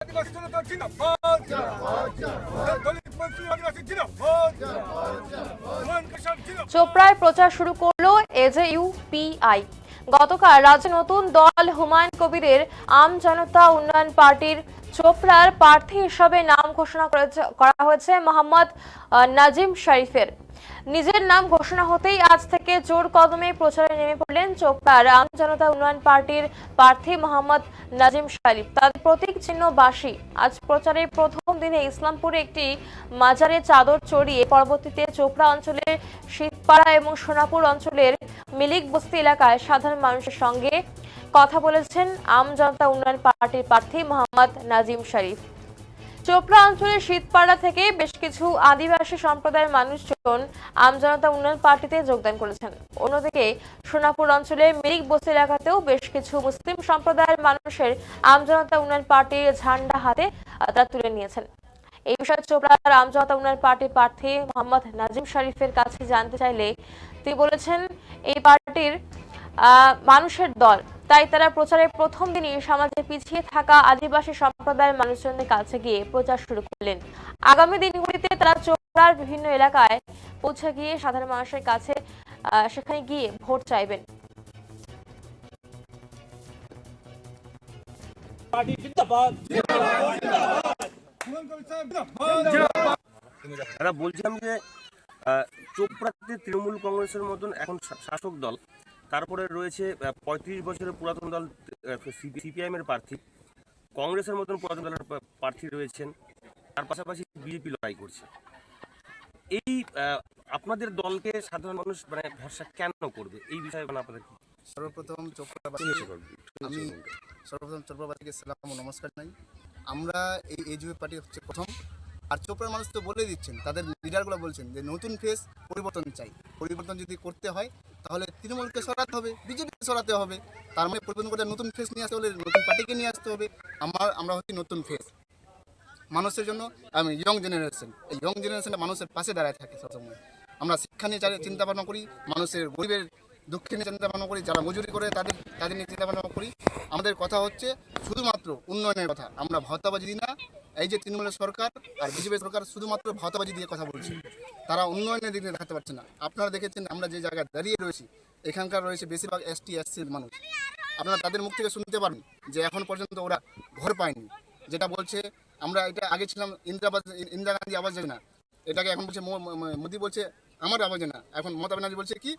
আদিবাসী জনতা জিন্দাবাদ, দলিত মন্ত্রী আদিবাসী জিন্দাবাদ, হুমায়ুন কবির জিন্দাবাদ। চোপড়ায় প্রচার শুরু করলো এজেইউপিআই। গতকাল রাজ্যে নতুন দল হুমায়ুন কবিরের আম জনতা উন্নয়ন পার্টির চোপড়ার প্রার্থী হিসেবে নাম ঘোষণা করা হয়েছে মোহাম্মদ নাজিম শরীফের। নিজের নাম ঘোষণা হতেই আজ থেকে জোর কদমে প্রচারে নেমে পড়লেন চোপড়ার আম জনতা উন্নয়ন পার্টির প্রার্থী মোহাম্মদ নাজিম শরীফ। তার প্রতীক চিহ্ন বাঁশি। আজ প্রচারের প্রথম দিনে ইসলামপুরে একটি মাজারে চাদর চড়িয়ে পরবর্তীতে চোপড়া অঞ্চলের শীতপাড়া এবং সোনাপুর অঞ্চলের মিলিক বস্তি এলাকায় সাধারণ মানুষের সঙ্গে কথা বলেছেন আম জনতা উন্নয়ন পার্টির প্রার্থী মোহাম্মদ নাজিম শরীফ। চোপড়া অঞ্চলের শীতপাড়া থেকে বেশ কিছু আদিবাসী সম্প্রদায়ের মানুষজন আম জনতা উন্নয়ন পার্টিতে যোগদান করেছেন। অন্যদিকে সোনাপুর অঞ্চলের মিরিক বস্তি এলাকাতেও বেশ কিছু মুসলিম সম্প্রদায়ের মানুষের আম জনতা উন্নয়ন পার্টির ঝান্ডা হাতে তারা তুলে নিয়েছেন। এই বিষয়ে চোপড়ার আম জনতা উন্নয়ন পার্টির প্রার্থী মোহাম্মদ নাজিম শরীফের কাছে জানতে চাইলে তিনি বলেছেন, এই পার্টির মানুষের দল, তাই তারা প্রচারের প্রথম দিনই সমাজে পিছিয়ে থাকা আদিবাসী সম্প্রদায়ের মানুষজনদের কাছে গিয়ে প্রচার শুরু করলেন। আগামী দিনগুলিতে তারা চোপড়ার বিভিন্ন এলাকায় পৌঁছে গিয়ে সাধারণ মানুষের কাছে সেখানে গিয়ে ভোট চাইবেন। আমরা বলছিলাম যে চোপড়াতে তৃণমূল কংগ্রেসের মতন এখন শাসক দল, তারপরে রয়েছে ৩৫ বছরের পুরাতন দল সিপিআইএম এর প্রার্থী, কংগ্রেসের মতন পুরাতন দলের প্রার্থী রয়েছেন, তার পাশাপাশি বিজেপি লড়াই করছে। এই আপনাদের দলকে সাধারণ মানুষ মানে ভরসা কেন করবে, এই বিষয়ে মানে আপনাদের সর্বপ্রথম চোপড়াবাসীকে সালাম ও নমস্কার জানাই। আমরা এই এজুএ পার্টি হচ্ছে প্রথম। আর চোপড়ার মানুষ তো বলে দিচ্ছেন, তাদের লিডারগুলো বলছেন যে নতুন ফেস, পরিবর্তন চাই। পরিবর্তন যদি করতে হয় তাহলে তৃণমূলকে সরাতে হবে, বিজেপিকে সরাতে হবে। তার মানে পরিবর্তন করতে নতুন ফেস নিয়ে আসতে হলে নতুন পার্টিকে নিয়ে আসতে হবে। আমরা হচ্ছি নতুন ফেস মানুষের জন্য। আমি ইয়ং জেনারেশন, এই ইয়ং জেনারেশনটা মানুষের পাশে দাঁড়ায় থাকে সবসময়। আমরা শিক্ষা নিয়ে চিন্তা ভাবনা করি, মানুষের গরিবের দুঃখে নিয়ে চিন্তা ভাবনা করি, যারা মজুরি করে তাদের নিয়ে চিন্তা ভাবনা করি। আমাদের কথা হচ্ছে শুধুমাত্র উন্নয়নের কথা, আমরা ভাওতাবাজি দিই না। এই যে তৃণমূলের সরকার আর বিজেপি সরকার শুধুমাত্র ভাওতাবাজি দিয়ে কথা বলছে, তারা উন্নয়নের দিকে দেখাতে পারছে না। আপনারা দেখেছেন আমরা যে জায়গায় দাঁড়িয়ে রয়েছি, এখানকার রয়েছে বেশিরভাগ এসসির মানুষ। আপনারা তাদের মুখ থেকে শুনতে পারেন যে এখন পর্যন্ত ওরা ঘর পায়নি। যেটা বলছে, আমরা এটা আগে ছিলাম ইন্দিরা গান্ধী আবাস যোজনা, এটাকে এখন বলছে মোদি বলছে আমার আবাস যোজনা, এখন মমতা ব্যানার্জি বলছে কি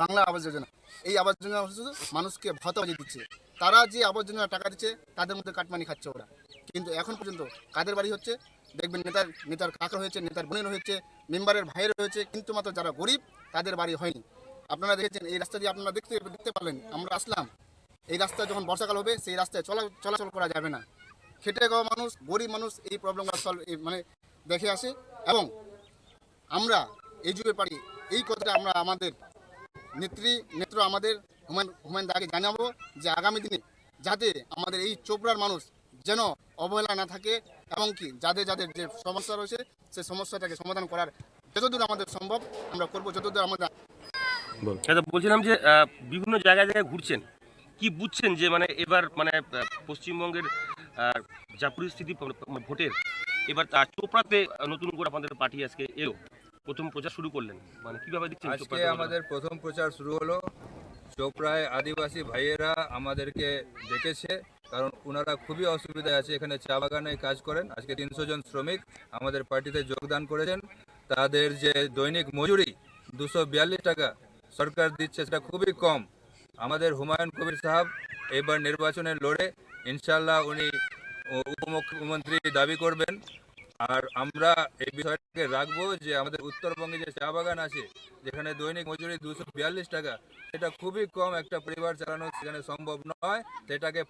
বাংলা আবাস যোজনা। এই আবাস যোজনা শুধু মানুষকে ভাতাবাজি দিচ্ছে। তারা যে আবাস যোজনা টাকা দিচ্ছে তাদের মধ্যে কাটমানি খাচ্ছে ওরা। কিন্তু এখন পর্যন্ত কাদের বাড়ি হচ্ছে দেখবেন, নেতার কাকা হয়েছে, নেতার বোনের হয়েছে, মেম্বারের ভাইয়ের হয়েছে, কিন্তু মাত্র যারা গরিব তাদের বাড়ি হয়নি। আপনারা দেখেছেন এই রাস্তা দিয়ে আপনারা দেখতে পারলেন, আমরা আসলাম। এই রাস্তা যখন বর্ষাকাল হবে সেই রাস্তায় চলাচল করা যাবে না। খেটে খাওয়া মানুষ, গরিব মানুষ এই প্রবলেমটা মানে দেখে আসে। এবং আমরা এজুএ পারি এই কথাটা আমরা আমাদের নেত্র আমাদের হুমায়ুন দাকে জানাবো যে আগামী দিনে যাতে আমাদের এই চোপড়ার মানুষ যেন অবহেলা না থাকে, এবং কি যাদের যে সমস্যা রয়েছে সেই সমস্যাটাকে সমাধান করার যতদূর আমাদের সম্ভব আমরা করবো, যতদূর আমাদের। বলছিলাম যে বিভিন্ন জায়গায় ঘুরছেন, কি বুঝছেন যে মানে এবার মানে পশ্চিমবঙ্গের যা পরিস্থিতি ভোটের, এবার চোপড়াতে নতুন করে আপনাদের পার্টি আজকে এলো, প্রথম প্রচার শুরু করলেন, মানে কিভাবে দেখছেন? আজকে আমাদের প্রথম প্রচার শুরু হলো। চোপড়ায় আদিবাসী ভাইয়েরা আমাদেরকে ডেকেছে, কারণ ওনারা খুবই অসুবিধায় আছে। এখানে চা বাগানে কাজ করেন। আজকে 300 জন শ্রমিক আমাদের পার্টিতে যোগদান করেছেন। তাদের যে দৈনিক মজুরি 242 টাকা সরকার দিচ্ছে, সেটা খুবই কম। আমাদের হুমায়ুন কবির সাহেব এবার নির্বাচনে লড়ে ইনশাল্লাহ উনি উপমুখ্যমন্ত্রী দাবি করবেন। আর আমরা এই বিষয়টাকে রাখবো যে আমাদের উত্তরবঙ্গে যে চা বাগান আছে, যেখানে দৈনিক মজুরি 242 টাকা, সেটা খুবই কম। একটা পরিবার চালানো সেখানে সম্ভব নয়। সেটাকে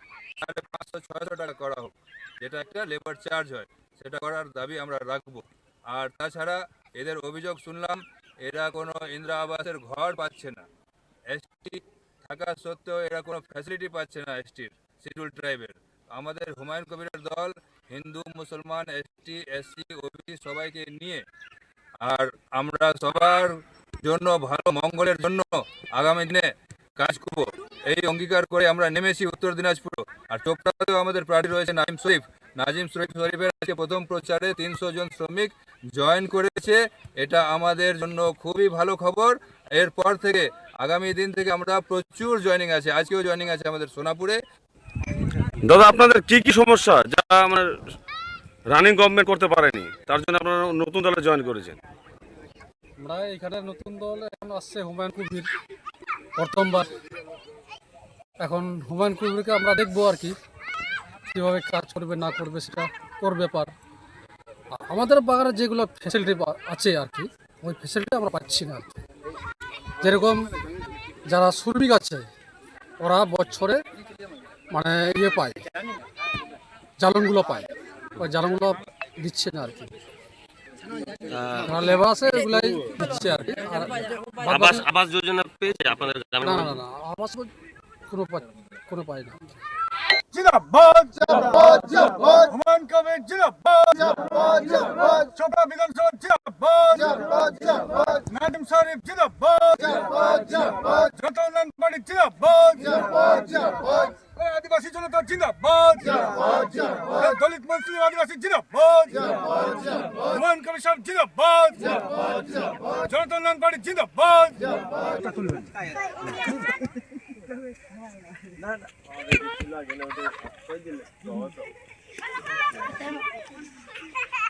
500-600 টাকা করা হোক, যেটা একটা লেবার চার্জ হয়, সেটা করার দাবি আমরা রাখবো। আর তাছাড়া এদের অভিযোগ শুনলাম, এরা কোনো ইন্দিরা আবাসের ঘর পাচ্ছে না। এসটি থাকা সত্ত্বেও এরা কোনো ফ্যাসিলিটি পাচ্ছে না এসটির, শিডিউল ট্রাইবের। আমাদের হুমায়ুন কবিরের দল হিন্দু, মুসলমান, এসটি, এসসি, ওবিসি সবাইকে নিয়ে, আর আমরা সবার জন্য ভালো মঙ্গলের জন্য আগামী দিনে কাজ করব, এই অঙ্গীকার করে আমরা নেমেছি উত্তর দিনাজপুর। আর চোপড়াতেও আমাদের প্রার্থী রয়েছে নাইম শরীফ, নাজিম শরীফের আজকে প্রথম প্রচারে 300 জন শ্রমিক জয়েন করেছে। এটা আমাদের জন্য খুবই ভালো খবর। এরপর থেকে আগামী দিন থেকে আমরা প্রচুর জয়েনিং আছে, আজকেও জয়েনিং আছে আমাদের সোনাপুরে। দাদা, আপনাদের কি কি সমস্যা যা আমার রানিং গভর্নমেন্ট করতে পারেনি, তার জন্য আপনারা নতুন দলে জয়েন করেছেন? আমরা এখানে নতুন দল এখন আসছে হুমায়ুন কবির প্রথমবার। এখন হুমায়ুন কবিরকে আমরা দেখবো আর কি কীভাবে কাজ করবে না করবে, সেটা ওর ব্যাপার। আমাদের বাগানে যেগুলো ফ্যাসিলিটি আছে আর কি, ওই ফ্যাসিলিটি আমরা পাচ্ছি না আর কি। যেরকম যারা শ্রমিক আছে ওরা বছরে মানে পায়, জ্বালনগুলো পায়, ওই জ্বালনগুলো দিচ্ছে না আর কি। লেবার আছে এগুলাই দিচ্ছে আর কি। আর আবাস যোজনা পেয়েছে আপনাদের গ্রামে? না না না, আবাস কোনো পায় না। जिंदाबाद जिंदाबाद जिंदाबाद हुमायूं कबीर जिंदाबाद जिंदाबाद जिंदाबाद चोपड़ा विधानसभा जिंदाबाद जिंदाबाद जिंदाबाद नादिम शरीफ जिंदाबाद जिंदाबाद जिंदाबाद जनता पार्टी जिंदाबाद जिंदाबाद जिंदाबाद आदिवासी जनता जिंदाबाद जिंदाबाद जिंदाबाद दलित मुस्लिम आदिवासी जिंदाबाद जिंदाबाद जिंदाबाद हुमायूं कबीर साहब जिंदाबाद जिंदाबाद जिंदाबाद जनता पार्टी जिंदाबाद जिंदाबाद